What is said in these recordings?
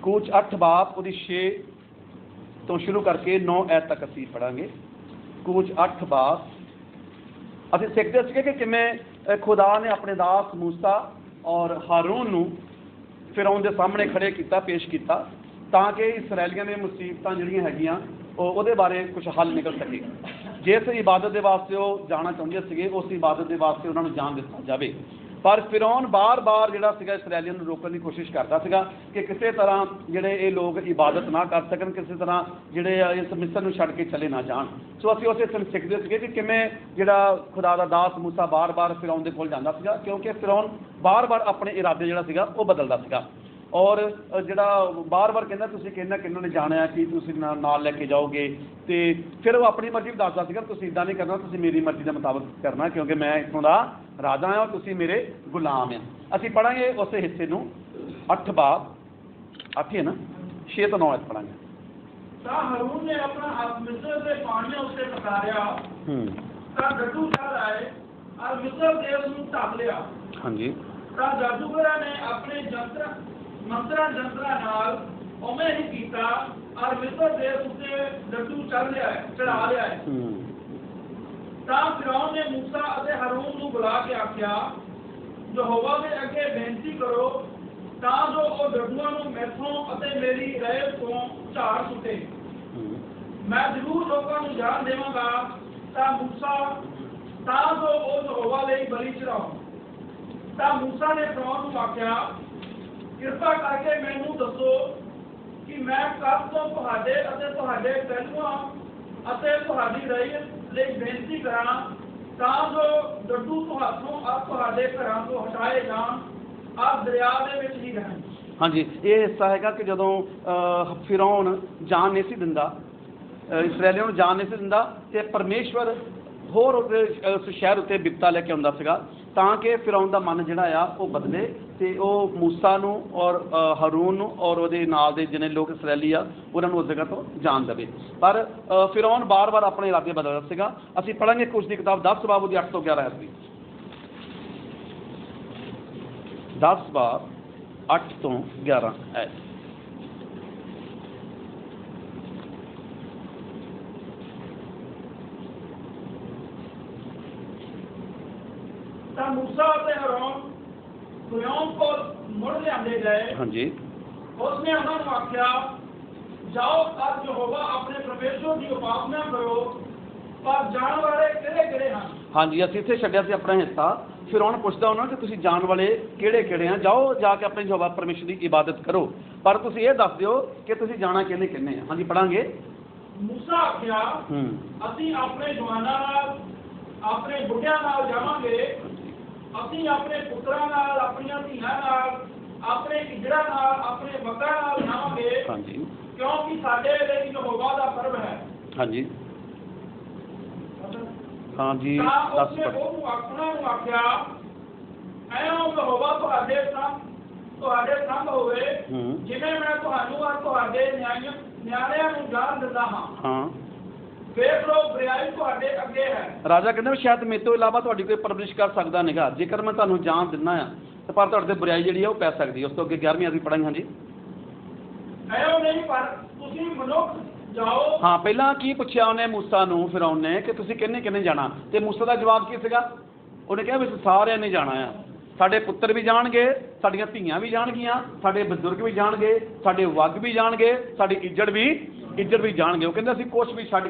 कूच 8 बाब उहदी 6 तो शुरू करके 9 ऐत तक असीं पढ़ांगे। कूच 8 बाब असीं सिखदे सीगे कि किवें खुदा ने अपने दास मूसा और हारून नूं फिरौन दे सामने खड़े किया, पेश किया, ताकि इसराइलियां दी मुसीबतां जिहड़ियां हैगियां ਉਹਦੇ ਬਾਰੇ ਕੁਝ ਹੱਲ ਨਿਕਲ ਸਕੇ। जिस इबादत के वास्ते वो जाना चाहते थे उस इबादत के वास्ते उन्होंने जान दिता जाए, पर फिरौन बार बार जोड़ा इसराइलियों को रोकने की कोशिश करता था कि किसी तरह जोड़े ये लोग इबादत ना कर सकन, किसी तरह जोड़े इस मिस्र में छड़ के चले ना जान। सो असीं उस सीखते थे कि किवें जोड़ा खुदा का दास मूसा बार बार फिरौन के कोल जाता था, क्योंकि फिरौन बार बार अपने इरादे जोड़ा वो बदलता था और जोड़ा बार बार कहना तुसीं किन्होंने जाना कि तुसीं नाल लैके जाओगे, तो फिर वो अपनी मर्जी दसदा सीगा तुसीं इदां नहीं करना, तुसीं मेरी मर्जी के मुताबिक करना, क्योंकि मैं इत्थों दा राजा हाँ और तुसीं मेरे गुलाम हैं। असीं पढ़ांगे उस हिस्से नूं 8 बाब 8 है ना 6 तो 9 पढ़ांगे। तां हारून ने अपना हाथ मिस्र के पानियों उत्ते पसारिया, तां डड्डू चढ़ आए और मिस्र देश नूं ढक लिया। हाँ जी। तां जादूगरां ने अपने मंत्रा नाल उवें ही कीता और मिस्र देश उत्ते डड्डू चढ़ा लिया है। तां फिरौन ने मूसा अते हारून नूं बुला के आख्या, यहोवा दे अगे बेनती करो तां जो ओ डड्डूआं नूं मैथों अते मेरी रहत तों झाड़ सुटे, मैं जरूर लोकां नूं जान देवांगा तां जो ओ यहोवा लई बलि चढ़ाउण। तां मूसा ने फिरौन नूं आख्या, कृपा करके मैनू दसो कि मैं कब तो तुहाडे अते तुहाडे पहलुआं अते तुहाडी रईयत लई बेनती करां तां जो डड्डू तुहाडों आ तुहाडे घरां तो हटाए जाण और दरिया दे विच ही रहण। हाँ जी, ये हिस्सा है कि जदों फिरौन जान नहीं सी दिंदा, इसराइलियों नूं जान नहीं सी दिंदा, ते परमेश्वर होर उस शहर उत्ते बिपता लैके आउंदा सीगा ताकि फिरौन का मन जिहड़ा आ वो बदले ते वो मूसा नूं और हारून नूं और उहदे नाल दे जिन्ने लोग इसराइली आ उन्हां नूं उस जगह तो जान देवे, पर फिरौन बार बार अपने इरादे बदलदा सीगा। असीं पढ़ांगे कुछ दी किताब 10 बाब उहदी 8 तो 11 है, 10 बाब 8 तो 11 है। मूसा और हारून फिरौन को मुड़ लियाते गए। हाँ जी। उसने उन्होंने आख्या, जाओ अब यहोवा अपने परमेश्वर की उपासना करो, पर जान वाले किहड़े-किहड़े हैं। हाँ जी, असीं इत्थे छड्डिया सी अपना हिस्सा। फिरौन पुछदा उन्होंने कि तुसीं जान वाले किहड़े-किहड़े हैं, जाओ जाके अपने यहोवा परमेश्वर की इबादत करो, पर तुसीं ये दस दिओ कि तुसीं जाना किन्ने-किन्ने हैं। हाँ जी, पढ़ांगे। मूसा आख्या, असीं अपने जवानां नाल अपने बुढ़ियां नाल जावांगे, असीं अपने पुत्रां नाल अपनियां धीआं नाल अपने इजड़ा नाल अपने बकरा नाल जावांगे। हाँ जी। क्योंकि साडे लई यहोवा दा पर्व है। हाँ जी। हाँ जी। उसने ओहनूं आख्या, ऐओं यहोवा तुहाडे संग होवे, जिवें मैं तुहानूं और तुहाडे न्याणिਆਂ ਨੂੰ ਜਾਣ ਦਿੰਦਾ ਹਾਂ। हाँ। देख लो बुराई तुहाडे अगे है। राजा कहते शायद मेरे तो इलावा तुहाडी कोई परवरिश कर सकता नहीं गा, जेकर मैं तुहानूं जान दिंदा आ तो पर तुहाडे ते बुराई जिहड़ी है वो पै सकदी है। उस तो अगे 11वीं आदि पढ़ाई। हाँ जी। ऐओ नहीं पर तुसीं मनुख जाओ। हाँ, पहला की पुछया उन्हें मूसा नूं फिरौन ने कि तुसीं किन्ने जाना, ते मूसा का जवाब की सीगा? उन्हें कहा भी सारिਆਂ ने जाना है, साडे पुत्र भी जाणगे, साडीआं धीआं भी जाणगियां, साडे बजुर्ग भी जाणगे, साडे वग भी जाणगे, साडी इज्जत भी जाणगे। वो कहंदे असीं कुछ भी छड्ड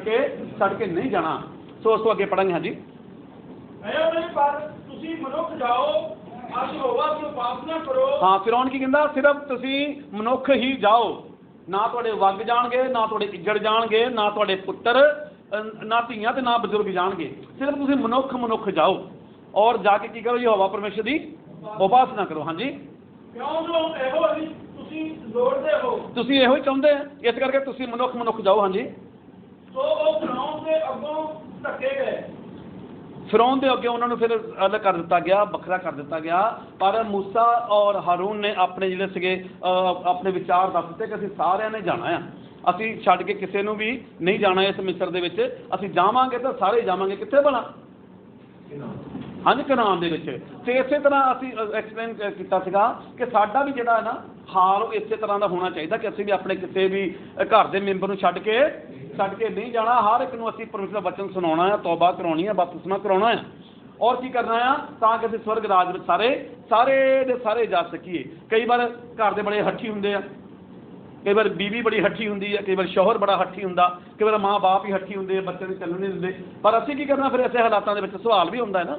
के नहीं जाना। सो उस तो अगे पढ़ांगे। हाँ जी। हाँ, फिरौन की कहंदा सिर्फ तुसीं मनुख ही जाओ, ना तुहाडे वग जाणगे, ना तुहाडे इज्जत जाणगे, ना तुहाडे पुत्र, ना धीआं ते ना बजुर्ग जाणगे, सिर्फ तुसीं मनुख जाओ और जाके की करो, यहोवा परमेश्वर की उपासना करो। हाँ जी। तुसीं इहो ही चाहुंदे, इस करके तुसीं मनुख जाओ। हाँ जी। फिरौन दे अगे उन्होंने फिर अलग कर दिता गया, बखरा कर दिता गया, पर मूसा और हारून ने अपने जिहड़े सीगे अपने विचार दस दिते कि असीं सारिਆਂ ने जाना है, असीं छड्ड के किसी नूं भी नहीं जाना। इस मिस्र दे विच असीं जावांगे तो सारे जावांगे, कित्थे भला? हाँ जी कनान दे विच। ते इसे तरह असीं एक्सप्लेन किया सीगा कि साडा भी जिहड़ा ना हाल इसे तरह का होना चाहिए कि असीं भी अपने किसी भी घर के मैंबर नूं छड्ड के नहीं जाना। हर एक नूं असीं परमेश्वर दा वचन सुनाउणा है, तौबा कराउणी है, बपतिस्मा कराउणा है और की करना है ताकि असीं स्वर्ग राज में सारे सारे दे सारे जा सकीए। कई बार घर दे बड़े हठी हुंदे आ, कई बार बीवी बड़ी हठी हुंदी है, कई बार शौहर बड़ा हठी हुंदा, कई बार माँ बाप ही हठी हुंदे, बच्चे नूं चलण नहीं दिंदे। पर असीं की करना फिर ऐसे हालातां दे विच सवाल भी हुंदा है ना,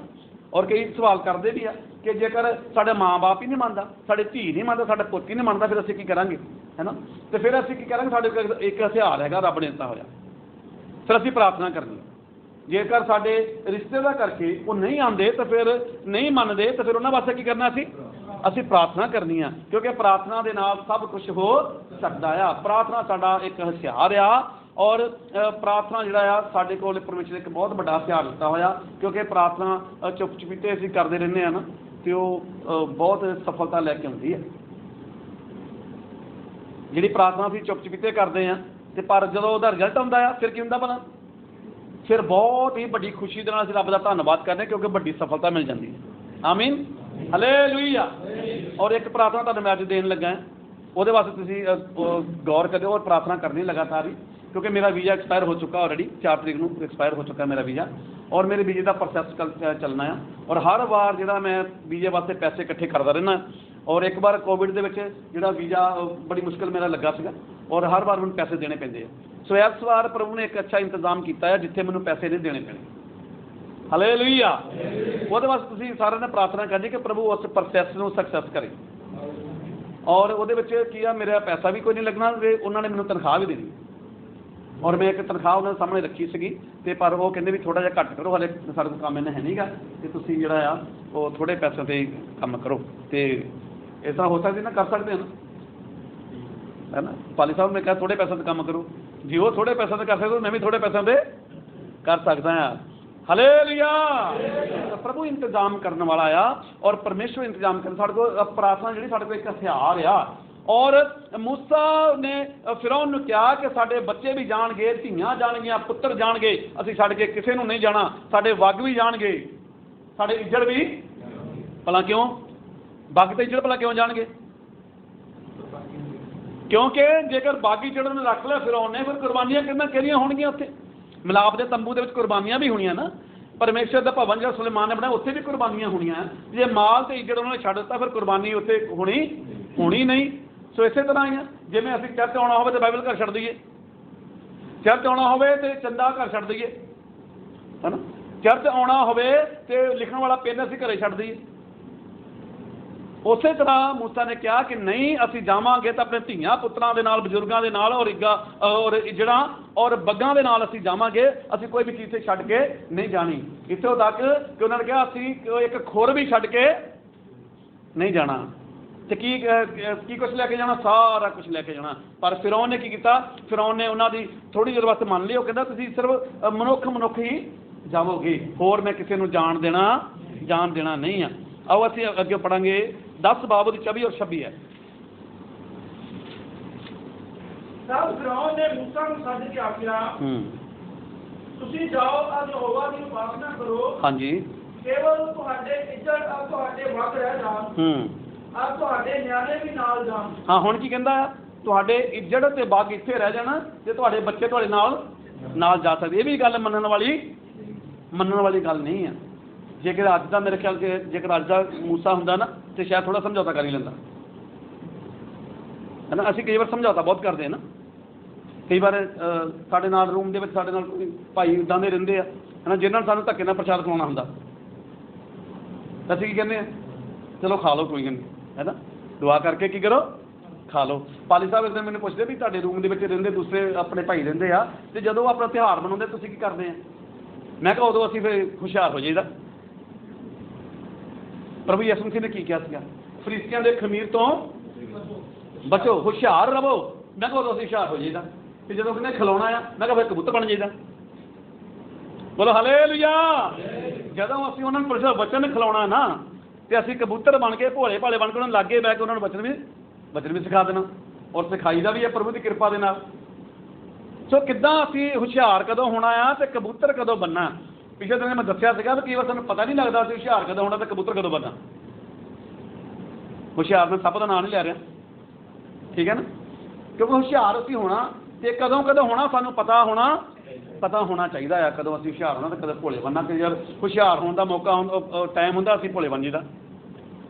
और कई सवाल करते भी आ कि जेकर साडे माँ बाप ही नहीं मानता, साडे धी नहीं मानता, साडा पुत्त ही नहीं मानता, फिर असीं की करांगे, है ना। तो फिर असीं की करांगे, साडे एक हथियार हैगा रब ने दित्ता होया, फिर असीं प्रार्थना करनी। जेकर साडे रिश्ते दा करके वो नहीं आते तो फिर नहीं मनते तो फिर उन्होंने वास्ते की करना असीं प्रार्थना करनी है, क्योंकि प्रार्थना दे नाल सब कुछ हो सकता है। प्रार्थना साडा एक हथियार आ और प्रार्थना जिहड़ा साडे कोल परमेश्वर एक बहुत बड़ा हथियार दिता होया, क्योंकि प्रार्थना चुप चपीते असीं करते रहने हैं ना तो बहुत सफलता लैके आउंदी है। जिहड़ी प्रार्थना असीं चुप चपीते करते हैं तो पर जदों उहदा रिजल्ट आउंदा है फिर की हुंदा भला, फिर बहुत ही बड़ी खुशी दे नाल असीं रब दा धन्नवाद करने, क्योंकि बड़ी सफलता मिल जाती है। आमीन, हालेलुया। और एक प्रार्थना तुहानूं मैं अज देन लगा है, ਉਹਦੇ वास्ते तुसीं गौर करियो और प्रार्थना करनी लगातार ही, क्योंकि मेरा वीज़ा एक्सपायर हो चुका ऑलरेडी, 4 तरीक को एक्सपायर हो चुका मेरा वीज़ा और मेरे वीज़े का प्रोसैस चलना है। और हर बार जो मैं वीज़े वास्ते पैसे इकट्ठे करता रहना, और एक बार कोविड के जो वीज़ा बड़ी मुश्किल मेरा लगा सीगा और हर बार मैंने पैसे देने पैंदे। सो इस बार प्रभु ने एक अच्छा इंतजाम किया है जिथे मैंने पैसे नहीं देने पैने। हालेलुया। ਉਹਦੇ ਵਾਸਤੇ ਤੁਸੀਂ ਸਾਰਿਆਂ ने प्रार्थना करनी कि प्रभु उस प्रोसैस ਨੂੰ सक्सैस करे। और ਉਹਦੇ ਵਿੱਚ ਕੀ ਆ, ਮੇਰਾ ਪੈਸਾ ਵੀ ਕੋਈ ਨਹੀਂ ਲੱਗਣਾ ਤੇ ਉਹਨਾਂ ਨੇ ਮੈਨੂੰ ਤਨਖਾਹ ਵੀ ਦੇਣੀ, और मैं एक तनख्वाह उन्होंने सामने रखी सी तो पर वो कहते भी थोड़ा जिहा घट करो, हाले सारे को काम इन्ना है नहीं गा तो तुसीं जिहड़ा आ वो थोड़े पैसों से काम करो। तो इस तरह हो सकती ना, कर सकते हैं ना, है ना। पाली साहब ने कहा थोड़े पैसों से काम करो, जी वो थोड़े पैसों से कर सकते हो, मैं भी थोड़े पैसों से कर सकता हाँ। हालेलुया। प्रभु इंतजाम करने वाला आ और परमेश्वर इंतजाम कर साडे को प्रार्थना जिहड़ी साडे को एक हथियार आ। और मूसा ने फिरौन नूं कहा कि साडे बच्चे भी जाणगे, धीआं जाणगियां, पुत्तर जाणगे, असीं छड्ड के किसे नूं नहीं जाना, साडे वग भी जाणगे, साडे इज्जड़ भी। भला क्यों वग ते इज्जड़ भला क्यों जाणगे? क्योंकि जेकर बागी इज्जड़ ने रख लिया फिरौन ने, फिर कुर्बानियां किहड़ियां होणगियां उत्थे? मिलाप के तंबू के कुर्बानियां भी होणियां ना, परमेश्वर का भवन जो सुलेमान ने बनाया उत्थे भी कुर्बानियां होणियां। जे माल ते इज्जड़ उन्होंने छड्ड दित्ता फिर कुर्बानी उत्थे होनी नहीं। सो इस तरह ही है, जिवें असीं चर्च आउणा होवे तो बाइबल घर छड्ड दईए, चर्च आउणा होवे तो चंदा घर छड्ड दईए, है ना। चर्च आउणा होवे तो लिखण वाला पेन असीं घरे छड्ड दईए। उस तरह मूसा ने कहा कि नहीं, असीं जावांगे तो अपने धीआं पुत्रां दे नाल, बजुर्गां दे नाल और इज्जड़ां और बग्गां दे नाल असीं जावांगे, असीं कोई भी चीज़ से छड्ड के नहीं जानी। इत्थों तक कि उन्होंने कहा असीं एक खुर भी छड्ड के नहीं जाना। तो की कुछ लैके जाना? सारा कुछ लैके जाना। पर फिरौन ने की किया? फिरौन ने उन्होंने थोड़ी देर वास्ते मान लिया, कहता तुसीं सिर्फ मनुख ही जावोगे, होर मैं किसी को जान देना नहीं है। आओ असीं अगे पढ़ांगे 10 बाब 24 और 26 है। तब फिरौन ने मूसा नूं सੱਦ के आख्या, तुसीं जाओ अज यहोवा दी उपासना करो। हाँ जी। केवल तुहाडे इज्जत अज तुहाडे वग रह जाण, अज तुहाडे न्याणे भी नाल जाण। हाँ हुण की कहंदा है? तुहाडे इज्जत ते वग इत्थे रह जाण ते तुहाडे बच्चे तुहाडे नाल जा सकदे। ये भी गल मनण वाली गल नहीं है। जेकर अज का मेरे ख्याल के जेकर अज का मूसा हुंदा ना तो शायद थोड़ा समझौता कर ही लैंदा, है ना। असीं कई बार समझौता बहुत करते हैं ना, कई बार साडे नाल रूम दे विच साडे नाल भाई इदां दे रहिंदे आ, है ना, जिन्हां नूं सानूं धक्के नाल प्रसाद खवाउणा हुंदा, असीं की कहंदे आ चलो खा लो कोई नहीं, है ना, दुआ करके की करो खा लो। पाली साहब इस दिन मैंने पुछदे भी तुहाडे रूम दे विच रहिंदे दूसरे अपने भाई रहिंदे आ ते जदों अपना त्यौहार मनाउंदे तुसीं की करदे आ? मैं कहा उदों असीं फिर हुशियार हो जाईदा। प्रभु यीशु मसीह ने की किया सीगा? फरीसियां दे खमीर तो बचो, हुशियार रवो। मैं कहा उदों हुशियार हो जाईदा। ते जदों कहंदे खिलाउणा आ, मैं कहा फिर कबूतर बन जाईदा। बोलो हालेलुया। जदों असीं उन्हां नूं परमेश्वर वचन खिलाउणा ना तो असीं कबूतर बन के भोले भाले बन के उन्होंने लागे बह के उन्होंने वचन भी सिखा देना और सिखाई का भी है प्रभु की कृपा के नाल। सो किद्दां असीं हुशियार कदों होना आ ते कबूतर कदों बनना? पिछले दिन मैं दसिया सीगा कि कई बार सानूं पता नहीं लगता असं हुशियार कदों होना तो कबूतर कदों बनना। हुशियार मैं सप का नाम नहीं लै रहा, ठीक है ना, क्योंकि हुशियार असीं होना तो कदों कदों होना सानूं पता होना चाहिए है, कदों असीं हुशियार होना तो कदों भोले बनना। कि यार हुशियार होने का मौका टाइम होंदा असीं भोले बन जाइदा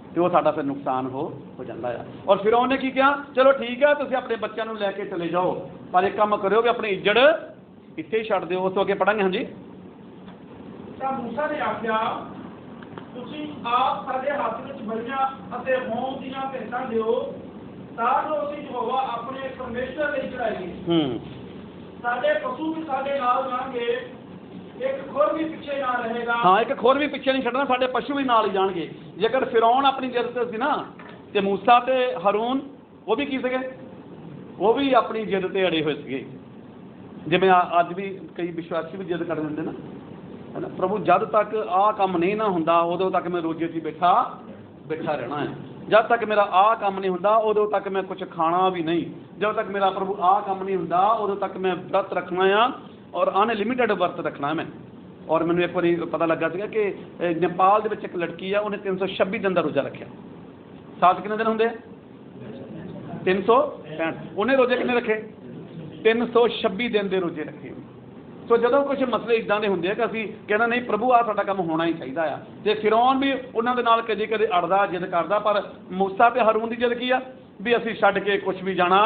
तो वो साडा फिर नुकसान हो जाता है। और फिर उन्हें की कहा, चलो ठीक है तुसीं अपने बच्चों को लैके चले जाओ, पर एक काम करो कि अपनी इज्जत इत्थे ही छड्ड दिओ। उस तो अगे पढ़ांगे। हाँ जी। ਤਾਂ ਮੂਸਾ ਨੇ ਆਖਿਆ, ਤੁਸੀਂ ਆਪ ਸਾਡੇ ਹੱਥ ਵਿੱਚ ਬਲੀਆਂ ਅਤੇ ਹੋਮ ਦੀਆਂ ਭੇਟਾਂ ਦਿਓ ਤਾਂ ਜੋ ਅਸੀਂ ਯਹੋਵਾ ਆਪਣੇ ਪਰਮੇਸ਼ਰ ਲਈ ਚੜਾਈਏ। ਸਾਡੇ ਪਸ਼ੂ ਵੀ ਸਾਡੇ ਨਾਲ ਜਾਣਗੇ, ਇੱਕ ਖੁਰ ਵੀ ਪਿੱਛੇ ਨਾ ਰਹੇਗਾ। हाँ, एक खोर भी पिछे नहीं छड्डना, साडे पशु भी नाल ही जाणगे। जेकर फिरौन अपनी जिद ते सी ना ते मूसा ते हारून वो भी की सके, वो भी अपनी जिद ते अड़े हुए सीगे। जिवें अज भी कई विश्वासी भी जिद कर लेंदे ना, है ना, प्रभु जद तक आ काम नहीं ना हुंदा उदों तक मैं रोजे च बैठा रहना है, जब तक मेरा आ काम नहीं हुंदा उदों तक मैं कुछ खाना भी नहीं, जब तक मेरा प्रभु आ काम नहीं हुंदा उदों तक मैं व्रत रखना है और अनलिमिटेड व्रत रखना है मैं। और मैंने एक बार पता लगा था कि नेपाल दे विच एक लड़की है, उन्हें 326 दिन का रोजा रखा। सात कितने दिन होंगे? 365। उन्हें रोजे कितने रखे? 326 दिन के रोजे रखे। सो जो कुछ मसले इदा के होंगे कि असीं कहना नहीं प्रभु आ साडा काम होना ही चाहिए आ, तो फिरौन भी उन्होंने नाल कदी कदी अड़दा जिद करदा, पर मूसा ते हारून की जिद की आ भी असीं छड्ड के कुछ भी जाना,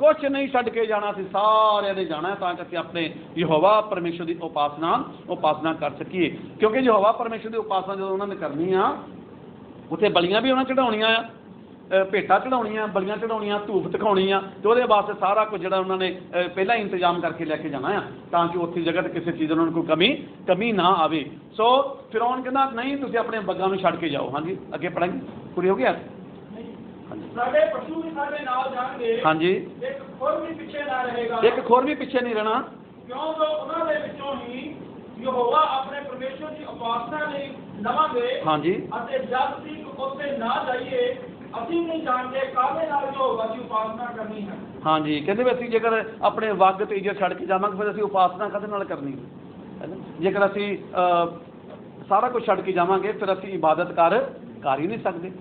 कुछ नहीं छड्ड के जाना, असीं सारिਆਂ ने जाना ताकि असीं अपने यहोवा परमेश्वर की उपासना कर सकीए। क्योंकि यहोवा परमेश्वर की उपासना जो उन्होंने करनी आ उत्थे बलियां भी उन्होंने चढ़ाउणियां आ, भेटा चढ़ाउणियां, बलियां चढ़ाउणियां, धूफ दिखाउणी आ, तो उहदे वास्ते सारा कुछ जिहड़ा उन्होंने पहला ही इंतजाम करके लैके जाना है ताकि उत्थे जगह ते किसी चीज़ उन्होंने कोई कमी ना आवे। सो फिरौन कहना नहीं तुसीं अपने बग्गां नूं छड्ड के जाओ। हाँ जी, अगे पढ़ांगे। पूरी हो गया? ਸਾਡੇ ਪਸ਼ੂ ਵੀ ਸਾਡੇ ਨਾਲ ਜਾਣਗੇ। हाँ जी। ਇੱਕ ਖੁਰ ਵੀ ਪਿੱਛੇ ਨਾ ਰਹੇਗਾ। एक खोर भी पिछे नहीं रहना, ਕਿਉਂ ਜੋ ਉਹਨਾਂ ਦੇ ਵਿੱਚੋਂ ਹੀ ਯਹੋਵਾ ਆਪਣੇ ਪਰਮੇਸ਼ਰ ਦੀ ਉਪਾਸਨਾ ਲਈ ਲਵਾਂਗੇ। हाँ जी। ਅਤੇ ਜਦ ਤੱਕ ਉੱਥੇ ਨਾ ਜਾਈਏ ਅਸੀਂ ਨਹੀਂ ਜਾਣਦੇ ਕਾਹਦੇ ਨਾਲ ਯਹੋਵਾ ਦੀ ਉਪਾਸਨਾ ਕਰਨੀ ਹੈ। हाँ जी, कहते भी असीं जेकर अपने वग ते इज्जत छड्ड के जावांगे फिर असीं उपासना कदे नाल करनी है ना। जेकर असीं सारा कुछ छड्ड के जावांगे फिर असीं इबादत कर ही नहीं सकते।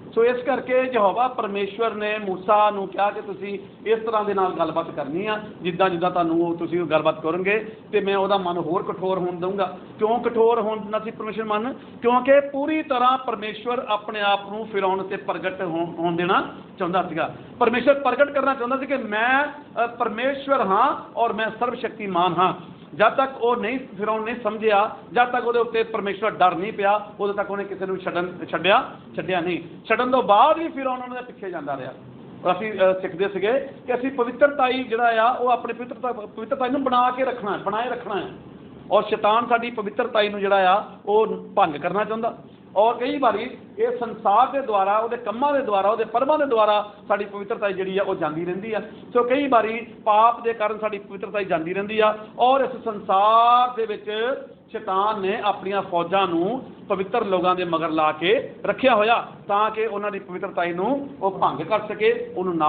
सो इस करके यहोवा परमेश्वर ने मूसा नूं कहा कि तुसीं इस तरह दे नाल गलबात करनी आ, जिद्दां जिद्दां तुहानूं तुसीं गलबात करोगे तो मैं उहदा मन होर कठोर होण दूंगा। क्यों कठोर होना सी परमेश्वर मन? क्योंकि पूरी तरह परमेश्वर अपने आप नूं फिरौन ते प्रगट होण देना चाहुंदा सीगा। परमेश्वर प्रगट करना चाहुंदा सी कि मैं परमेश्वर हाँ और मैं सर्वशक्तिमान हाँ। जब तक वो नहीं फिरौन नहीं समझिया, जब तक वो उत्ते परमेश्वर डर नहीं पिया, उदों तक उन्हें किसी को छड्डिया नहीं। छड्डन तो बाद भी फिरौन उन्होंने पिछे जाता रहा। और असीं सिखते सीगे कि असीं पवित्रताई जिहड़ा आ वो अपनी पवित्रताई नूं बनाए रखना है और शैतान साडी पवित्रताई नूं जिहड़ा आ वो भंग करना चाहुंदा। और कई बारी ये संसार के द्वारा उहदे कम्मां दे द्वारा उहदे परमां दे द्वारा साडी पवित्रता जिहड़ी आ वो जांदी रहिंदी आ। सो कई बारी पाप दे कारण साडी पवित्रता जांदी रहिंदी आ और इस संसार दे विच शैतान ने अपनियां फौजां नूं पवित्र लोगों के मगर ला के रखिया होया ताकि उन्हां दी पवित्रता नूं वो भंग कर सके, उन्होंने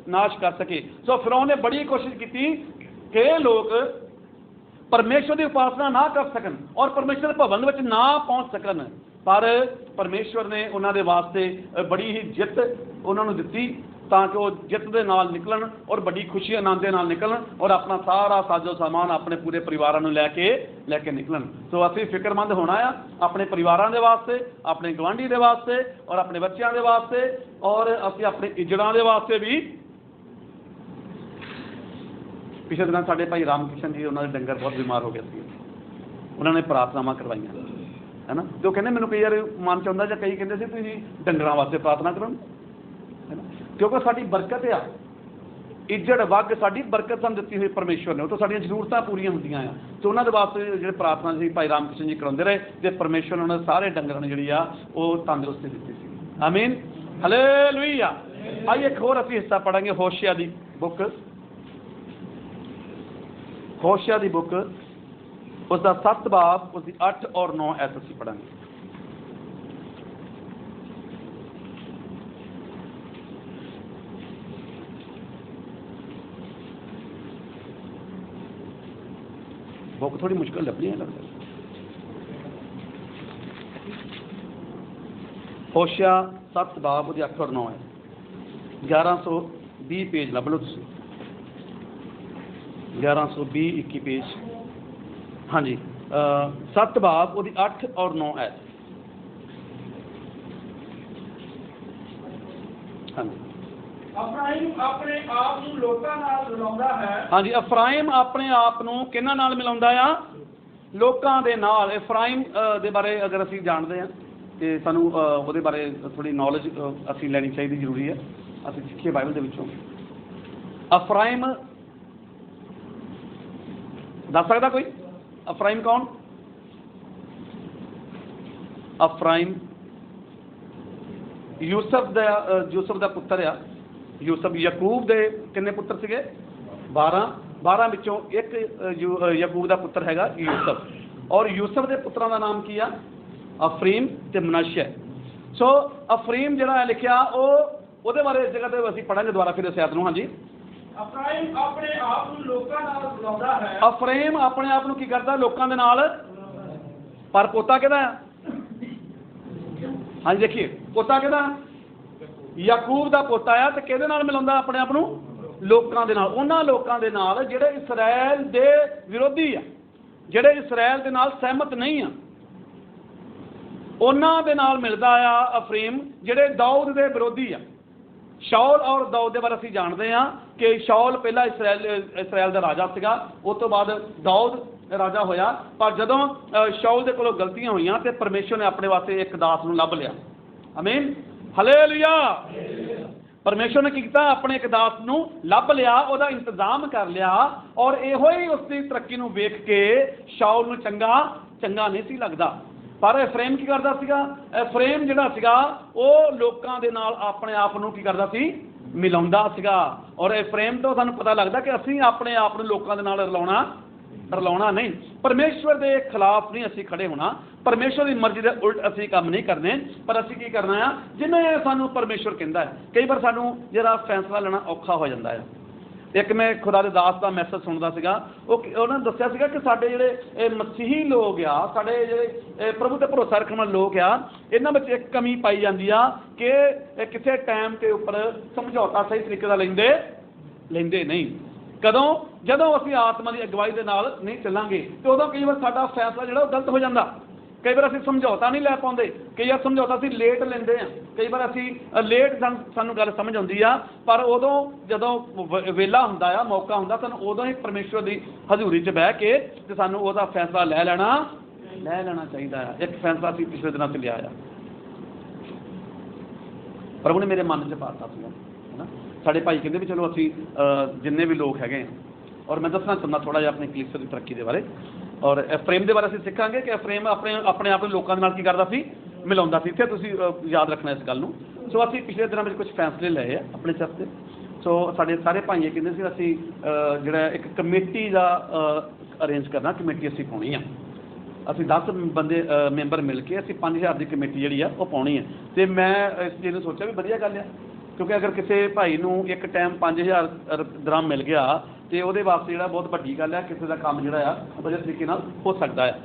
नाश कर सके। सो फिरौन ने बड़ी कोशिश की कि लोग परमेश्वर की उपासना ना कर सकन और परमेश्वर के भवन में ना पहुँच सकन, पर परमेश्वर ने उन्होंने वास्ते बड़ी ही जित उन्होंने दी ताकि वो जित के नाल निकलन और बड़ी खुशी आनंद के नाल निकलन और अपना सारा साजो सामान अपने पूरे परिवार लैके निकलन। तो असीं फिक्रमंद होना है अपने परिवारों के वास्ते, अपने गवांढी के वास्ते और अपने बच्चों के वास्ते और असीं अपने इज्जड़ां के वास्ते भी। पिछले दिन साडे भाई रामकृष्ण जी उन्होंने डंगर बहुत बीमार हो गए थे, उन्होंने प्रार्थनावां करवाइयां है ना। तो कहने मैनूं कई बार मन च आउंदा जां कई कहंदे सी तुसीं डंगरां वास्ते प्रार्थना करो है ना, क्योंकि साडी बरकत आ इज्जत वग साडी बरकत सानूं दित्ती हुई परमेश्वर ने, वो तो साडियां जरूरतां पूरीआं हुंदियां आ। तो उन्हां दे वास्ते जिहड़े प्रार्थना सी भाई रामकृष्ण जी कराउंदे रहे ते परमेश्वर ने उन्हां दे सारे डंगरां नूं जिहड़ी आ वो तंदुरुस्ती दित्ती सी। आमीन, हालेलुया। आइए एक होर असीं हिस्सा पढ़ांगे होशिया दी बुक, होशिया दी बुक उसका 7 बाब उसकी 8 और 9 ऐसा असीं पढ़ांगे। बुक थोड़ी मुश्किल लभनी है लगता होशिया 7 बाब ਉਹਦੇ 8 और 9 है 1120 पेज ਲੱਭ ਲਓ ਤੁਸੀਂ 1120 21 पेज हाँ जी 7 बाब ਉਹਦੀ 8 और 9 है हाँ जी ਅਫਰਾਈਮ ਆਪਣੇ ਆਪ ਨੂੰ ਲੋਕਾਂ ਨਾਲ ਮਿਲਾਉਂਦਾ ਹੈ हाँ जी ਅਫਰਾਈਮ ਆਪਣੇ ਆਪ ਨੂੰ ਕਿਹਨਾਂ ਨਾਲ ਮਿਲਾਉਂਦਾ ਆ ਲੋਕਾਂ ਦੇ ਨਾਲ ਅਫਰਾਈਮ ਦੇ ਬਾਰੇ ਅਗਰ ਅਸੀਂ ਜਾਣਦੇ ਹਾਂ ਤੇ ਸਾਨੂੰ ਉਹਦੇ ਬਾਰੇ ਥੋੜੀ ਨੌਲੇਜ ਅਸੀਂ ਲੈਣੀ ਚਾਹੀਦੀ ਜ਼ਰੂਰੀ ਹੈ ਅਸੀਂ ਸਿੱਖੀਏ ਬਾਈਬਲ ਦੇ ਵਿੱਚੋਂ ਅਫਰਾਈਮ ਦੱਸ ਸਕਦਾ ਕੋਈ ਅਫਰਾਈਮ ਕੌਣ ਅਫਰਾਈਮ ਯੂਸਫ ਦਾ ਪੁੱਤਰ ਆ ਯੂਸਫ ਯਕੂਬ ਦੇ ਕਿੰਨੇ ਪੁੱਤਰ ਸੀਗੇ 12 ਵਿੱਚੋਂ ਇੱਕ ਯਕੂਬ ਦਾ ਪੁੱਤਰ ਹੈਗਾ ਯੂਸਫ ਔਰ ਯੂਸਫ ਦੇ ਪੁੱਤਰਾਂ ਦਾ ਨਾਮ ਕੀ ਆ ਅਫਰੀਮ ਤੇ ਮਨਾਸ਼ੇ ਸੋ ਅਫਰੀਮ ਜਿਹੜਾ ਹੈ ਲਿਖਿਆ ਉਹਦੇ ਬਾਰੇ ਜਗ੍ਹਾ ਤੇ ਅਸੀਂ ਪੜਾਂਗੇ ਦੁਬਾਰਾ ਫਿਰ ਇਸ ਆਇਤ ਨੂੰ ਹਾਂਜੀ ਅਫਰਾਈਮ ਆਪਣੇ ਆਪ ਨੂੰ ਲੋਕਾਂ ਨਾਲ ਮਿਲਾਉਂਦਾ ਹੈ ਅਫਰੀਮ ਆਪਣੇ ਆਪ ਨੂੰ ਕੀ ਕਰਦਾ ਲੋਕਾਂ ਦੇ ਨਾਲ ਪਰ ਪੋਤਾ ਕਿਹਦਾ ਆ ਹਾਂਜੀ ਦੇਖੀਏ ਪੋਤਾ ਕਿਹਦਾ ਯਾਕੂਬ ਦਾ ਪੋਤਾ ਆ ਤੇ ਕਿਹਦੇ ਨਾਲ ਮਿਲਾਉਂਦਾ ਆਪਣੇ ਆਪ ਨੂੰ ਲੋਕਾਂ ਦੇ ਨਾਲ ਉਹਨਾਂ ਲੋਕਾਂ ਦੇ ਨਾਲ ਜਿਹੜੇ ਇਸਰਾਇਲ ਦੇ ਵਿਰੋਧੀ ਆ ਜਿਹੜੇ ਇਸਰਾਇਲ ਦੇ ਨਾਲ ਸਹਿਮਤ ਨਹੀਂ ਆ ਉਹਨਾਂ ਦੇ ਨਾਲ ਮਿਲਦਾ ਆ ਅਫਰੀਮ ਜਿਹੜੇ ਦਾਊਦ ਦੇ ਵਿਰੋਧੀ ਆ ਸ਼ਾਉਲ ਔਰ ਦਾਊਦ ਦੇ ਬਾਰੇ ਅਸੀਂ ਜਾਣਦੇ ਆ ਕਿ ਸ਼ਾਉਲ ਪਹਿਲਾਂ ਇਸਰਾਇਲ ਦਾ ਰਾਜਾ ਸੀਗਾ ਉਸ ਤੋਂ ਬਾਅਦ ਦਾਊਦ ਰਾਜਾ ਹੋਇਆ ਪਰ ਜਦੋਂ ਸ਼ਾਉਲ ਦੇ ਕੋਲੋਂ ਗਲਤੀਆਂ ਹੋਈਆਂ ਤੇ ਪਰਮੇਸ਼ਰ ਨੇ ਆਪਣੇ ਵਾਸਤੇ ਇੱਕ ਦਾਸ ਨੂੰ ਲੱਭ ਲਿਆ ਆਮੀਨ ਹਾਲੇਲੂਇਆ ਪਰਮੇਸ਼ਰ ਨੇ ਕੀ ਕੀਤਾ ਆਪਣੇ ਇੱਕ ਦਾਸ ਨੂੰ ਲੱਭ ਲਿਆ ਉਹਦਾ ਇੰਤਜ਼ਾਮ ਕਰ ਲਿਆ ਔਰ ਇਹੋ ਹੀ ਉਸ ਦੀ ਤਰੱਕੀ ਨੂੰ ਵੇਖ ਕੇ ਸ਼ਾਉਲ ਨੂੰ ਚੰਗਾ ਨਹੀਂ ਸੀ ਲੱਗਦਾ ਪਰ ਅਫਰੀਮ ਕੀ ਕਰਦਾ ਸੀਗਾ ਅਫਰੀਮ ਜਿਹੜਾ ਸੀਗਾ ਉਹ ਲੋਕਾਂ ਦੇ ਨਾਲ ਆਪਣੇ ਆਪ ਨੂੰ ਕੀ ਕਰਦਾ ਸੀ ਮਿਲਾਉਂਦਾ ਸੀਗਾ ਔਰ ਅਫਰੀਮ ਤੋਂ ਸਾਨੂੰ ਪਤਾ ਲੱਗਦਾ ਕਿ ਅਸੀਂ ਆਪਣੇ ਆਪ ਨੂੰ ਲੋਕਾਂ ਦੇ ਨਾਲ ਰਲਾਉਣਾ ਨਹੀਂ ਪਰਮੇਸ਼ਵਰ ਦੇ ਖਿਲਾਫ ਨਹੀਂ ਅਸੀਂ ਖੜੇ ਹੋਣਾ ਪਰਮੇਸ਼ਵਰ ਦੀ ਮਰਜ਼ੀ ਦੇ ਉਲਟ ਅਸੀਂ ਕੰਮ ਨਹੀਂ ਕਰਨੇ ਪਰ ਅਸੀਂ ਕੀ ਕਰਨਾ ਆ ਜਿਵੇਂ ਸਾਨੂੰ ਪਰਮੇਸ਼ਵਰ ਕਹਿੰਦਾ ਹੈ ਕਈ ਵਾਰ ਸਾਨੂੰ ਜਿਹੜਾ ਫੈਸਲਾ ਲੈਣਾ ਔਖਾ ਹੋ ਜਾਂਦਾ ਹੈ ਇੱਕ ਮੈਂ ਖੁਦਾ ਦੇ ਦਾਸ ਦਾ ਮੈਸੇਜ ਸੁਣਦਾ ਸੀਗਾ ਉਹਨਾਂ ਨੇ ਦੱਸਿਆ ਸੀਗਾ ਕਿ ਸਾਡੇ ਜਿਹੜੇ ਮਸੀਹੀ ਲੋਕ ਆ ਸਾਡੇ ਜਿਹੜੇ ਪ੍ਰਭੂ ਤੇ ਭਰੋਸਾ ਰੱਖਣ ਵਾਲੇ ਲੋਕ ਆ ਇਹਨਾਂ ਵਿੱਚ ਇੱਕ ਕਮੀ ਪਾਈ ਜਾਂਦੀ ਆ ਕਿ ਕਿਸੇ ਟਾਈਮ ਦੇ ਉੱਪਰ ਸਮਝੌਤਾ ਸਹੀ ਤਰੀਕੇ ਦਾ ਲੈਂਦੇ ਨਹੀਂ ਕਦੋਂ ਜਦੋਂ ਅਸੀਂ ਆਤਮਾ ਦੀ ਅਗਵਾਈ ਦੇ ਨਾਲ ਨਹੀਂ ਚੱਲਾਂਗੇ ਤੇ ਉਦੋਂ ਕਈ ਵਾਰ ਸਾਡਾ ਫੈਸਲਾ ਜਿਹੜਾ ਉਹ ਗਲਤ ਹੋ ਜਾਂਦਾ ਕਈ ਵਾਰ ਅਸੀਂ ਸਮਝੌਤਾ ਨਹੀਂ ਲੈ ਪਾਉਂਦੇ ਕਈ ਵਾਰ ਸਮਝੌਤਾ ਅਸੀਂ ਲੇਟ ਲੈਂਦੇ ਆ ਕਈ ਵਾਰ ਅਸੀਂ ਲੇਟ ਸਾਨੂੰ ਗੱਲ ਸਮਝ ਆਉਂਦੀ ਆ ਪਰ ਉਦੋਂ ਜਦੋਂ ਵੇਲਾ ਹੁੰਦਾ ਆ ਮੌਕਾ ਹੁੰਦਾ ਸਾਨੂੰ ਉਦੋਂ ਹੀ ਪਰਮੇਸ਼ਵਰ ਦੀ ਹਜ਼ੂਰੀ 'ਚ ਬਹਿ ਕੇ ਤੇ ਸਾਨੂੰ ਉਹਦਾ ਫੈਸਲਾ ਲੈ ਲੈਣਾ ਚਾਹੀਦਾ ਆ ਇੱਕ ਫੈਸਲਾ ਅਸੀਂ ਪਿਛਲੇ ਦਿਨਾਂ 'ਚ ਲਿਆ ਆ ਪ੍ਰਭੂ ਨੇ ਮੇਰੇ ਮਨ 'ਚ ਪਾਤਾ ਸੀਗਾ ਹੈ ਨਾ ਸਾਡੇ ਭਾਈ ਕਹਿੰਦੇ ਵੀ ਚਲੋ ਅਸੀਂ ਜਿੰਨੇ ਵੀ ਲੋਕ ਹੈਗੇ ਔਰ ਮੈਂ ਦੱਸਣਾ ਚਾਹੁੰਦਾ ਥੋੜ੍ਹਾ ਜਿਹਾ ਆਪਣੀ ਕਲੀਸਿਆ ਦੀ ਤਰੱਕੀ ਦੇ ਬਾਰੇ ਔਰ ਅਫਰੀਮ ਦੇ ਬਾਰੇ ਅਸੀਂ ਸਿੱਖਾਂਗੇ ਕਿ ਅਫਰੀਮ ਆਪਣੇ ਆਪ ਨੂੰ ਲੋਕਾਂ ਦੇ ਨਾਲ ਕੀ ਕਰਦਾ ਸੀ ਮਿਲਾਉਂਦਾ ਸੀ ਇੱਥੇ ਤੁਸੀਂ ਯਾਦ ਰੱਖਣਾ ਇਸ ਗੱਲ ਨੂੰ ਸੋ ਅਸੀਂ ਪਿਛਲੇ ਦਿਨਾਂ ਵਿੱਚ ਕੁਝ ਫੈਸਲੇ ਲਏ ਆ ਆਪਣੇ ਚਰਚ ਦੇ ਸੋ ਸਾਡੇ ਸਾਰੇ ਭਾਈ ਕਹਿੰਦੇ ਸੀ ਅਸੀਂ ਜਿਹੜਾ ਇੱਕ ਕਮੇਟੀ ਦਾ ਅਰੇਂਜ ਕਰਨਾ ਕਮੇਟੀ ਅਸੀਂ ਪਾਉਣੀ ਆ ਅਸੀਂ 10 ਬੰਦੇ ਮੈਂਬਰ ਮਿਲ ਕੇ ਅਸੀਂ 5000 ਦੀ ਕਮੇਟੀ ਜਿਹੜੀ ਆ ਉਹ ਪਾਉਣੀ ਆ ਤੇ ਮੈਂ ਇਸ ਚੀਜ਼ ਨੂੰ ਸੋਚਿਆ ਵੀ ਵਧੀਆ ਗੱਲ ਆ ਕਿਉਂਕਿ ਅਗਰ ਕਿਸੇ ਭਾਈ ਨੂੰ ਇੱਕ ਟਾਈਮ 5000 ਦਰਮ ਮਿਲ ਗਿਆ ਤੇ ਉਹਦੇ ਵਾਸਤੇ ਜਿਹੜਾ ਬਹੁਤ ਵੱਡੀ ਗੱਲ ਹੈ ਕਿਸੇ ਦਾ ਕੰਮ ਜਿਹੜਾ ਆ ਵਧੀਆ ਤਰੀਕੇ ਨਾਲ ਹੋ ਸਕਦਾ ਹੈ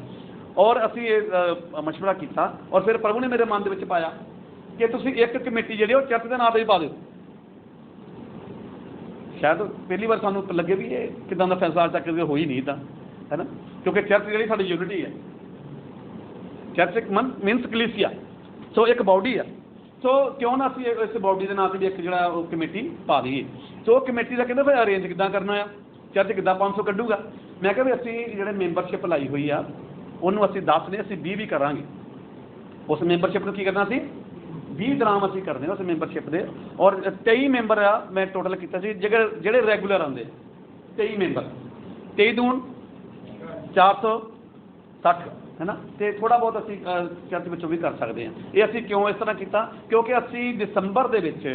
ਔਰ ਅਸੀਂ ਇਹ ਮਸ਼ਵਰਾ ਕੀਤਾ ਔਰ ਫਿਰ ਪ੍ਰਭੂ ਨੇ ਮੇਰੇ ਮਨ ਦੇ ਵਿੱਚ ਪਾਇਆ ਕਿ ਤੁਸੀਂ ਇੱਕ ਕਮੇਟੀ ਜਿਹੜੀ ਉਹ ਚਰਚ ਦੇ ਨਾਂ 'ਤੇ ਹੀ ਪਾ ਦਿਓ ਸ਼ਾਇਦ ਪਹਿਲੀ ਵਾਰ ਸਾਨੂੰ ਲੱਗੇ ਵੀ ਇਹ ਕਿੱਦਾਂ ਦਾ ਫੈਸਲਾ ਅੱਜ ਤੱਕ ਹੋ ਹੀ ਨਹੀਂ ਤਾਂ ਹੈ ਨਾ ਕਿਉਂਕਿ ਚਰਚ ਜਿਹੜੀ ਸਾਡੀ ਯੂਨਿਟੀ ਹੈ ਚਰਚ ਇੱਕ ਮੀਨਸ ਕਲੀਸਿਆ ਸੋ ਇੱਕ ਬਾਡੀ ਆ ਸੋ ਕਿਉਂ ਨਾ ਅਸੀਂ ਇਸ ਬਾਡੀ ਦੇ ਨਾਂ 'ਤੇ ਵੀ ਇੱਕ ਜਿਹੜਾ ਉਹ ਕਮੇਟੀ ਪਾ ਦਈਏ ਸੋ ਉਹ ਕਮੇਟੀ ਦਾ ਕਹਿੰਦੇ ਫਿਰ ਅਰੇਂਜ ਕਿੱਦਾਂ ਕਰਨਾ ਆ ਚਰਚ ਕਿੱਦਾਂ 500 ਕੱਢੂਗਾ ਮੈਂ ਕਿਹਾ ਵੀ ਅਸੀਂ ਜਿਹੜੇ ਮੈਂਬਰਸ਼ਿਪ ਲਾਈ ਹੋਈ ਆ ਉਹਨੂੰ ਅਸੀਂ 10 ਨਹੀਂ ਅਸੀਂ 20 ਵੀ ਕਰਾਂਗੇ ਉਸ ਮੈਂਬਰਸ਼ਿਪ ਨੂੰ ਕੀ ਕਰਨਾ ਸੀ 20 ਦਰਾਮ ਅਸੀਂ ਕਰਦੇ ਹਾਂ ਉਸ ਮੈਂਬਰਸ਼ਿਪ ਦੇ ਔਰ 23 ਮੈਂਬਰ ਆ ਮੈਂ ਟੋਟਲ ਕੀਤਾ ਸੀ ਜਿਹੜੇ ਰੈਗੂਲਰ ਆਉਂਦੇ 23 ਮੈਂਬਰ 23 ਦੂਣ 460 ਹੈ ਨਾ ਤੇ ਥੋੜ੍ਹਾ ਬਹੁਤ ਅਸੀਂ ਚਰਚ ਵਿੱਚੋਂ ਵੀ ਕਰ ਸਕਦੇ ਹਾਂ ਇਹ ਅਸੀਂ ਕਿਉਂ ਇਸ ਤਰ੍ਹਾਂ ਕੀਤਾ ਕਿਉਂਕਿ ਅਸੀਂ ਦਸੰਬਰ ਦੇ ਵਿੱਚ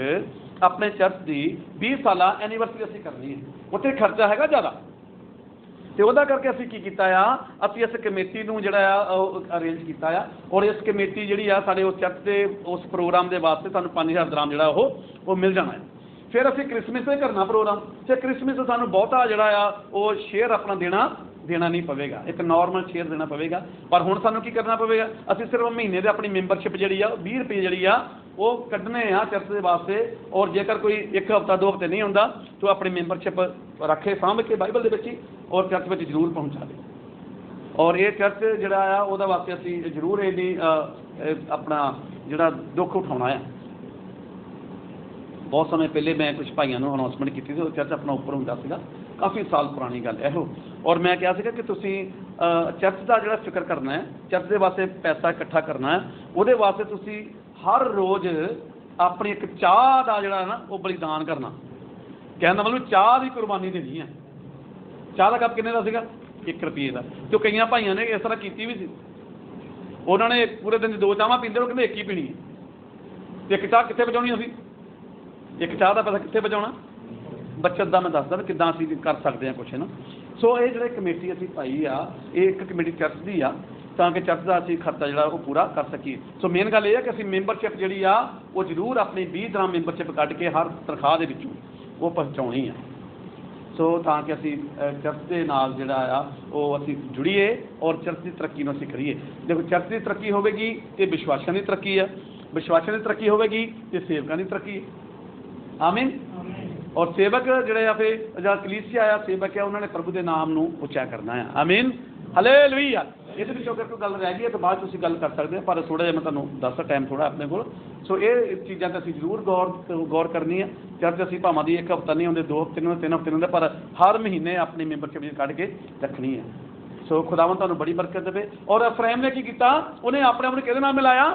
ਆਪਣੇ ਚਰਚ ਦੀ 20 ਸਾਲਾ ਐਨੀਵਰਸਰੀ ਅਸੀਂ ਕਰਨੀ ਹੈ ਉੱਥੇ ਖਰਚਾ ਹੈਗਾ ਜ਼ਿਆਦਾ ਤੇ ਉਹਦਾ ਕਰਕੇ ਅਸੀਂ ਕੀ ਕੀਤਾ ਆ ਅਸੀਂ ਇਸ ਕਮੇਟੀ ਨੂੰ ਜਿਹੜਾ ਆ ਉਹ ਅਰੇਂਜ ਕੀਤਾ ਆ ਔਰ ਇਸ ਕਮੇਟੀ ਜਿਹੜੀ ਆ ਸਾਡੇ ਉਸ ਚਰਚ ਦੇ ਉਸ ਪ੍ਰੋਗਰਾਮ ਦੇ ਵਾਸਤੇ ਸਾਨੂੰ 5000 ਦਰਾਮ ਜਿਹੜਾ ਉਹ ਮਿਲ ਜਾਣਾ ਹੈ ਫਿਰ ਅਸੀਂ ਕ੍ਰਿਸਮਸ 'ਤੇ ਕਰਨਾ ਪ੍ਰੋਗਰਾਮ ਤੇ ਕ੍ਰਿਸਮਸ ਸਾਨੂੰ ਬਹੁਤਾ ਜਿਹੜਾ ਆ ਉਹ ਸ਼ੇਅਰ ਆਪਣਾ ਦੇਣਾ देना नहीं पवेगा, एक नॉर्मल शेयर देना पवेगा। पर हुण सानूं की करना पवेगा, असीं सिर्फ महीने दे अपनी मैंबरशिप जिहड़ी आ 20 रुपये जिहड़ी आ वो कड्ढने आ चर्च दे वास्ते। और जेकर कोई एक हफ्ता 2 हफ्ते नहीं आउंदा तो अपनी मैंबरशिप रखे साਂਭ के बाइबल दे विच ही और चर्च में जरूर पहुँचा दे। और ये चर्च जिहड़ा आ उहदा वास्ते असीं जरूर इहदी अपना जिहड़ा दुख उठाउणा है। बहुत समय पहले मैं कुछ भाइयों को अनाउंसमेंट की थी, चर्च अपना उपर हुंदा सीगा, काफ़ी साल पुरानी गल है वो। और मैं कहा सीगा कि तुसीं चर्च का जिहड़ा फिक्र करना है, चर्च के वास्ते पैसा इकट्ठा करना है, उहदे वास्ते तुसीं हर रोज़ अपनी एक चाह का जिहड़ा ना वो बलिदान करना। कहने का मतलब चाह की कुर्बानी देनी है। चाह का कप किन्ने का सीगा? 1 रुपये का। तो कई भाइयों ने इस तरह की भी सी, उन्होंने पूरे दिन 2 चाहां पींदे, वो कहते एक ही पीनी है। एक चाह कित्थे बचाउणी असीं? एक चाह का पैसा कित्थे बचाउणा? बचत का मैं दसदा कि किद्दां असीं कर सकते हैं कुछ है ना। सो ये जिहड़ी कमेटी असीं पाई आ, ये एक कमेटी चर्च की आ तां कि चर्च का असीं खर्चा जिहड़ा वो पूरा कर सकीए। सो मेन गल ये है कि असीं मैंबरशिप जिहड़ी आ वो जरूर अपनी 20 दिनां मैंबरशिप कढ के हर तनख्वाह दे विचों वो पहुँचाउणी है। सो तां कि असीं चर्च के नाल जिहड़ा आ वो असीं जुड़ीए और चर्च की तरक्की नूं असीं करिए। देखो चर्च की तरक्की होवेगी तो विश्वासियों की तरक्की है, विश्वासियों की तरक्की होवेगी तो सेवकां की तरक्की है। आमीन। और सेवक जिहड़े आ फिर जो कलीसिया आ सेवक है उन्होंने प्रभु के नाम नूं उच्चा करना है। आमीन, हालेलुया। इस विच अगर कोई गल रह गई है तो बाद तुसीं गल कर सकते हैं, पर थोड़ा जिहा मैं तुहानूं दस टाइम थोड़ा अपने कोल। सो ये चीज़ां ते असीं जरूर गौर करनी है। चर्च असीं भावां दी 1 हफ्ता नहीं आउंदे, 2 हफ्ते नहीं आउंदे, 3 हफ्ते नहीं आउंदे, पर हर महीने अपनी मैंबरशिप कढ के रखनी है। सो खुदावंद तुहानूं बड़ी बरकत देवे। और अफराइम ने की कीता? उन्हें अपने आप नूं किहदे नाल मिलाया?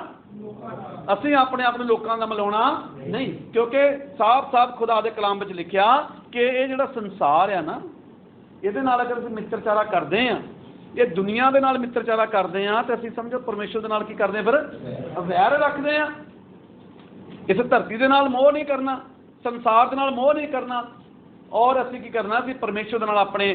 असीं अपने आप नूं लोकां नाल मिलाउणा नहीं, क्योंकि साफ साफ खुदा दे कलाम विच लिखिया कि ये जिहड़ा संसार है ना, इहदे नाल अगर असीं मित्रचारा करदे हैं, ये दुनिया दे नाल मित्रचारा करदे हैं तो असीं समझो परमेश्वर दे नाल की करदे हैं? फिर वैर रखदे हैं। इस धरती दे नाल मोह नहीं करना, संसार दे नाल मोह नहीं करना, और असीं की करना? असीं परमेश्वर दे नाल अपने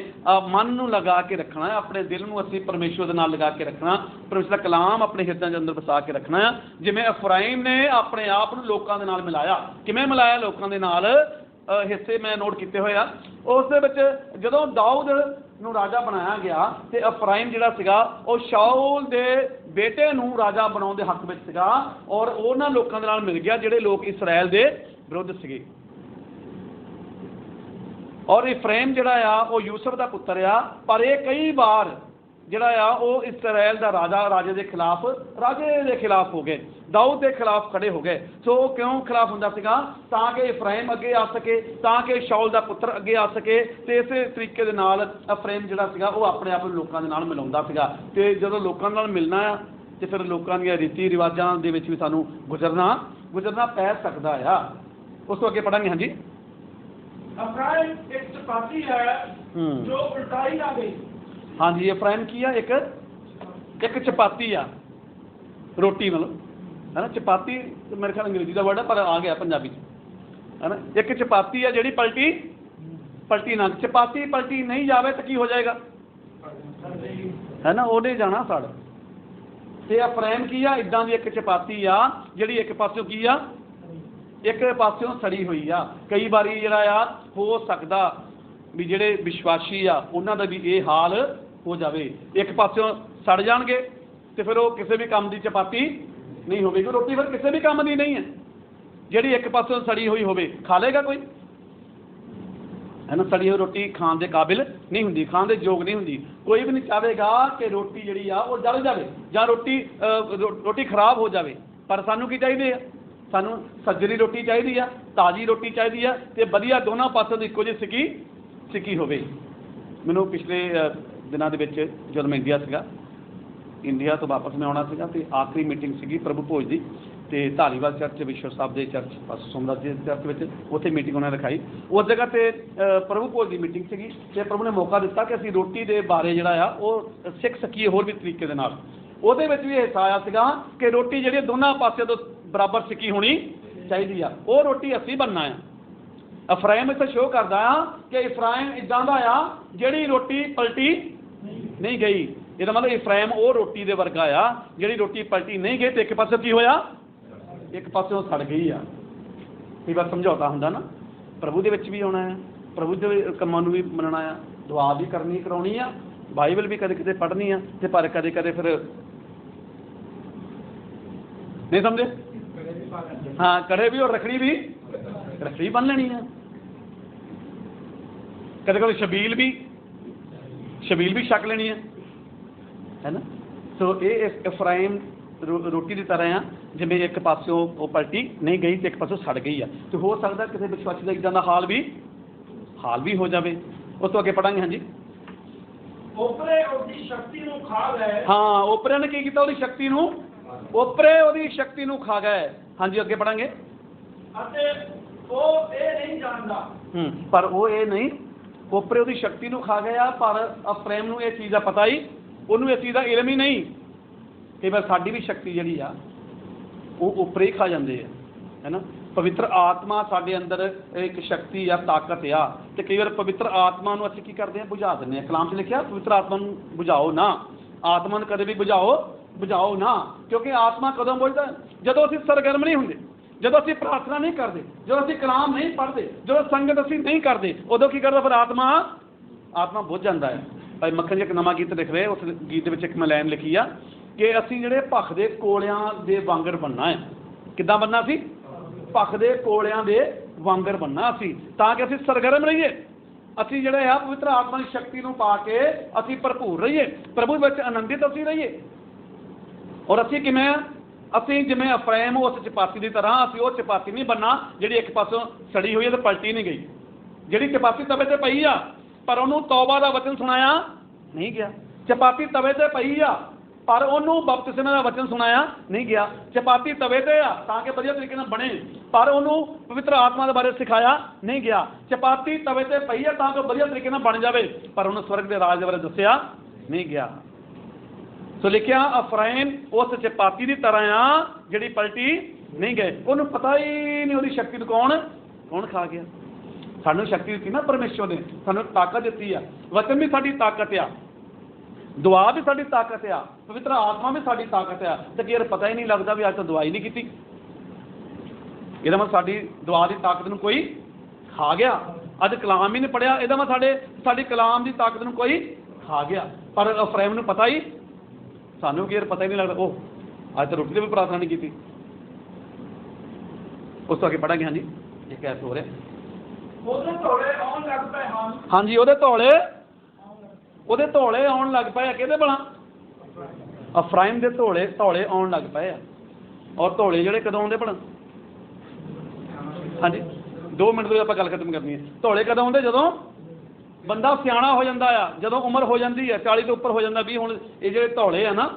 मन नूं लगा के रखना है, अपने दिल नूं असीं परमेश्वर दे नाल लगा के रखना, परमेश्वर दा कलाम अपने हिरदां दे अंदर बसा के रखना है। जिवें अफराइम ने अपने आप नूं लोकां दे नाल मिलाया। किवें मिलाया लोकां दे नाल? हिस्से मैं नोट कीते होए आ। उस दे विच जदों दाऊद नूं राजा बनाया गया ते अफराइम जिहड़ा सीगा वो शाऊल दे बेटे नूं राजा बनाउण दे हक विच सीगा, और उन्हां लोकां दे नाल मिल गया जिहड़े लोक इसराइल दे विरुद्ध सीगे। और इफ्राइम जिहड़ा आ वो यूसुफ का पुत्र आ, पर यह कई बार जिहड़ा आ वो इसराइल का राजे के खिलाफ हो गए, दाऊद के खिलाफ खड़े हो गए। सो क्यों खिलाफ हुंदा सीगा? ताकि इफ्राइम अगे आ सके, ताकि शाऊल का पुत्र अगे आ सके। तो इस तरीके दे नाल इफ्राइम जिहड़ा सीगा वो अपने आप लोकां दे नाल मिलाउंदा सीगा। ते जदों लोकां नाल मिलना आ ते फिर लोकां दी रीति रिवाजां दे विच भी सानूं गुजरना पै सकदा आ। उस तो अगे पढ़ांगे। हाँ जी। अफराइम एक चपाती है जो उल्टाई आ गई। हाँ जी, अफराइम की है? एक चपाती आ, रोटी मतलब है ना। चपाती मेरे ख्याल अंग्रेजी का वर्ड है, पर आ गया पंजाबी है ना। एक चपाती है जिहड़ी पलटी ना, चपाती पलटी नहीं जावे तो की हो जाएगा? है ना, ओने जाना सड़। ते अफराइम की आ? इदां दी एक चपाती आ जिहड़ी एक पासों की आ, एक पासों सड़ी हुई आ। कई बारी जिहड़ा आ हो सकदा भी जिहड़े विश्वासी आ उन्हां दा भी ये हाल हो जावे, एक पासों सड़ जाणगे ते फिर वो किसी भी काम की चपाती नहीं होगी। रोटी फिर किसी भी काम की नहीं है, जिहड़ी एक पासों सड़ी हुई होवे खा लेगा कोई? है ना, सड़ी हुई रोटी खाण दे काबिल नहीं हुंदी, खाण दे योग नहीं हुंदी। कोई भी नहीं चाहेगा कि रोटी जिहड़ी आ वो जल जावे जां रोटी खराब हो जावे। पर सानूं की चाहिए? सानूं सज्जरी रोटी चाहिए आ, ताज़ी रोटी चाहिए आ, ते वधिया दोनों पासों दी इक्को जी सिक्की होवे। मैनूं पिछले दिनों के विच जदों मैं इंडिया तो वापस मैं आना सीगा ते आखिरी मीटिंग सीगी प्रभु भोज की, ते धालीवाल चर्च विश्व साहब के चर्च पास सोमनाथ जी चर्च में उत्थे मीटिंग उन्होंने रखाई। उस जगह ते प्रभु भोज की मीटिंग सीगी ते प्रभु ने मौका दिता कि असीं रोटी के बारे जिहड़ा आ वो सिख सकीए होर भी तरीके दे नाल। ਉਹਦੇ ਵਿੱਚ ਵੀ हिस्सा आया ਸੀਗਾ कि रोटी ਜਿਹੜੀ ਦੋਨਾਂ ਪਾਸੇ ਤੋਂ बराबर सिक्की होनी चाहिए आ, वो रोटी असीं बनना है। अफराइम इत्थे शो करदा आ कि इफ्राइम इदां दा आ ਜਿਹੜੀ रोटी पलटी नहीं गई। ਇਹਦਾ मतलब इफ्राइम वो रोटी दे वर्गा आ ਜਿਹੜੀ रोटी पलटी नहीं गई, तो एक पासे की होया? एक पासे सड़ गई आ। कई बार समझौता हुंदा ना, प्रभु दे विच भी आउणा है, प्रभु दे कम्मां नूं भी मनना आ, दुआ भी करनी कराउणी आ, बाइबल भी कदे कदे पढ़नी है ते पर कदे कदे फिर नहीं समझे। हाँ, कड़े भी और रखड़ी भी बन लेनी है। कदे कदे शबील भी छक लेनी है ना। सो ये इफ्राइम रोटी की तरह आ, जिवें एक पासों वो पलटी नहीं गई तो एक पासों सड़ गई है। तो हो सकता किसी विश्वासी का इदां दा हाल भी हो जाए। उस तो अगे पढ़ांगे। हाँ जी, ओपरे ਉਹਦੀ शक्ति ਨੂੰ खा गए। हाँ, ओपरे ने की कीता, ਉਹਦੀ शक्ति ਨੂੰ, ओपरे ਉਹਦੀ शक्ति ਨੂੰ खा गए। हाँ जी, अगे पढ़ांगे। ਅਤੇ ਉਹ ਇਹ ਨਹੀਂ ਜਾਣਦਾ। पर वो ये नहीं, ओपरे ਉਹਦੀ शक्ति ਨੂੰ खा गया, पर अफ्राइम ਨੂੰ ਇਹ ਚੀਜ਼ ਦਾ पता ही, ਉਹਨੂੰ ਇਸ ਚੀਜ਼ ਦਾ इलम ही नहीं। कई बार साडी भी शक्ति जिहड़ी आ वो ओपरे ही खा जाते हैं, है ना। पवित्र आत्मा साडे अंदर एक शक्ति या ताकत आ, तो कई बार पवित्र आत्मा नूं असीं की करते हैं, बुझा दिंदे हैं। कलाम 'च लिखिआ पवित्र आत्मा नूं बुझाओ ना, आत्मा नूं कदे भी बुझाओ ना, क्योंकि आत्मा कदों बुझदा जदों असीं सरगर्म नहीं हुंदे, जदों असीं प्रार्थना नहीं करते, जदों असीं कलाम नहीं पढ़ते, जदों संगत असीं नहीं करते, उदों की करदा फिर आत्मा बुझ जाता है। भाई मक्खन जी एक नवां गीत लिख रहे, उस गीत दे विच एक मैं लाइन लिखी आ कि असीं जिहड़े भखदे कोलियां दे वांगर बनना है। किद्दां बनना सी? भखदे कोलियां दे वांगर बनना असीं, तां कि असीं सरगर्म रहीए, असीं जिहड़े आ पवित्र आत्मा की शक्ति नूं पा के असीं भरपूर रहीए, प्रभु विच आनंदित असीं रहीए। और असीं किवें असीं जिवें अफ्राइम उस चपाती की तरह असीं वो चपाती नहीं बनना जिहड़ी एक पासों सड़ी हुई है तो पलटी नहीं गई, जिहड़ी चपाती तवे ते पई आ पर उन्होंने तौबा का वचन सुनाया नहीं गया। चपाती तवे ते पई आ पर उन्होंने बपतिस्मे का वचन सुनाया नहीं गया। चपाती तवे ते आ ताकि वधिया तरीके नाल बने, पर उन्होंने पवित्र आत्मा के बारे सिखाया नहीं गया। चपाती तवे ते पई आ ताकि वधिया तरीके नाल बन जाए, पर उन्होंने स्वर्ग के राज के बारे दस्सिया नहीं गया। सो लिखिया अफ्राइम उस चपाती की तरह आ जिहड़ी पलटी नहीं गए, उन्होंने पता ही नहीं उसकी शक्ति को कौन खा गया। सानू शक्ति दी ना परमेश्वर ने, सानू ताकत दी आ, वचन भी साडी ताकत आ, दुआ भी साडी ताकत आ, पवित्र आत्मा भी साडी ताकत आ। तो कि यार पता ही नहीं लगता भी अज तो दुआ ही नहीं की, इहदा मतलब साडी दुआ की ताकत नूं कोई खा गया। अज कलाम ही नहीं पढ़िया, इहदा मतलब साडी कलाम की ताकत नूं कोई खा गया। पर अफ्राइम नूं पता ही, सानू कि यार पता ही नहीं लगता, ओह अज तो रोटी की भी प्रार्थना नहीं की। उस तो अगे पढ़ांगे। हाँ जी, एक ऐसा हो रहा ਉਹਦੇ ਧੌਲੇ ਆਉਣ ਲੱਗ ਪਏ ਹਨ। हाँ जी, ਉਹਦੇ ਧੌਲੇ ਆਉਣ ਲੱਗ ਪਏ ਆ। ਕਿਹਦੇ ਭਲਾ? ਅਫਰਾਇਮ ਦੇ ਧੌਲੇ ਆਉਣ ਲੱਗ ਪਏ ਆ। ਔਰ ਧੌਲੇ ਜਿਹੜੇ ਕਦੋਂ ਆਉਂਦੇ ਭਲਾ? हाँ जी, 2 मिनट ਤੋਂ ਆਪਾਂ ਗੱਲ ਖਤਮ ਕਰਨੀ ਹੈ। ਧੌਲੇ ਕਦੋਂ ਆਉਂਦੇ? ਜਦੋਂ ਬੰਦਾ ਸਿਆਣਾ ਹੋ ਜਾਂਦਾ ਆ, ਜਦੋਂ ਉਮਰ ਹੋ ਜਾਂਦੀ ਹੈ 40 ਤੋਂ ਉੱਪਰ ਹੋ ਜਾਂਦਾ ਵੀ ਹੁਣ ਇਹ ਜਿਹੜੇ ਧੌਲੇ ਆ ਨਾ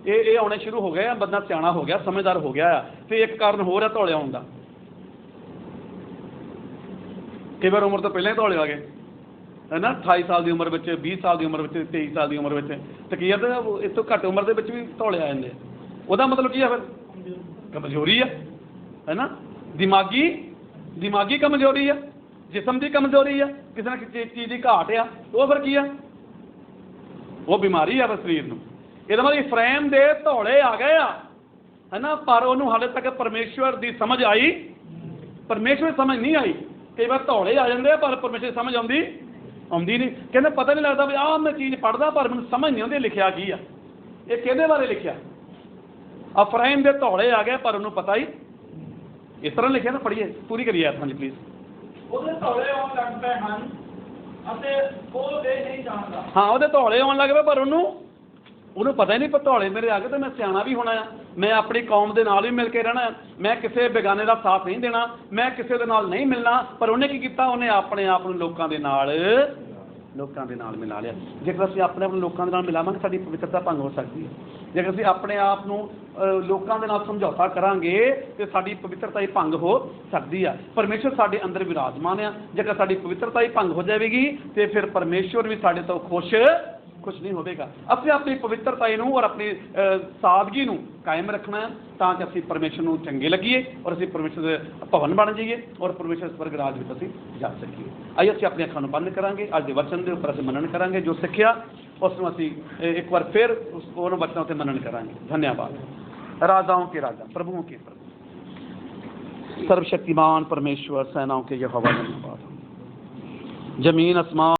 ਇਹ ਆਉਣੇ ਸ਼ੁਰੂ ਹੋ ਗਏ ਆ, ਬੰਦਾ ਸਿਆਣਾ ਹੋ ਗਿਆ, ਸਮਝਦਾਰ ਹੋ ਗਿਆ ਆ। ਤੇ ਇੱਕ ਕਾਰਨ ਹੋਰ ਆ ਧੌਲੇ ਆਉਣ ਦਾ, कई बार उम्र तो पहले ही धौले आ गए, है ना। 28 साल की उम्र में, 20 साल की उम्र में, 23 साल की उम्र में, तो की है इस तो घट उम्र के भी धौले आ जाते हैं। वह मतलब की है फिर कमजोरी है ना, दिमागी कमजोरी है, जिसम की कमजोरी है, किसी न किसी चीज़ की घाट आ, वो फिर की है, वो बीमारी है फिर शरीर में। यदा मतलब इफ्राइम दे धौले आ गए है ना, पर उन्होंने हाले तक परमेश्वर की समझ आई, परमेश्वर समझ नहीं आई। कई बार धौले आ जाते पर परमेश्वर समझ आती नहीं, कहते पता नहीं लगता भी आह मैं चीज़ पढ़दा पर मैं समझ नहीं आती लिखिया की आ, ये किहदे बारे लिखिया। अफ्राइम दे धौले आ गए पर उन्होंने पता ही, इस तरह लिखिया ना। पढ़िए पूरी करिए हाँ जी प्लीज़। ਉਹਦੇ ਧੌਲੇ ਆਉਣ ਲੱਗ ਪਏ ਹਨ ਅਤੇ ਉਹ ਇਹ ਨਹੀਂ ਜਾਣਦਾ। हाँ, ਉਹਦੇ ਧੌਲੇ ਆਉਣ ਲੱਗ ਪਏ पर ਉਹਨੂੰ पता ही नहीं, पर धौले मेरे आ गए तो मैं सियाणा भी होना आ, मैं अपनी कौम के नाल भी मिल के रहना, मैं किसी बेगाने का साथ नहीं देना, मैं किसी के नाल नहीं मिलना। पर उन्हें की किया, उन्हें अपने आप लोगों के नाल मिला लिया। जेकर असीं अपने आप लोगों के नाल मिलावांगे साडी पवित्रता भंग हो सकती है। जेकर असीं अपने आप लोगों के नाल समझौता करांगे तो साडी पवित्रता ही भंग हो सकती है। परमेश्वर साडे अंदर विराजमान है, जेकर साडी पवित्रता ही भंग हो जाएगी तो फिर परमेश्वर भी साडे तो खुश नहीं होगा। असीं अपनी पवित्रता और अपनी सादगी नूं कायम रखना है ताकि असीं परमेश्वर नूं चंगे लगिए और असीं परमेश्वर दे भवन बन जाइए और परमेश्वर स्वर्ग राज में असीं जा सकीए। आइए असीं अपनी अखां नूं बंद करांगे, अज दे वचन दे उपर असीं मनन करांगे, जो सिक्ख्या उस नूं असीं एक बार फिर उन वचनों ते मनन करांगे। धन्यवाद। राजाओं के राजा, प्रभुओं के प्रभु, सर्वशक्तिमान परमेश्वर, सेनाओं के यहोवा, धन्यवाद। जमीन आसमान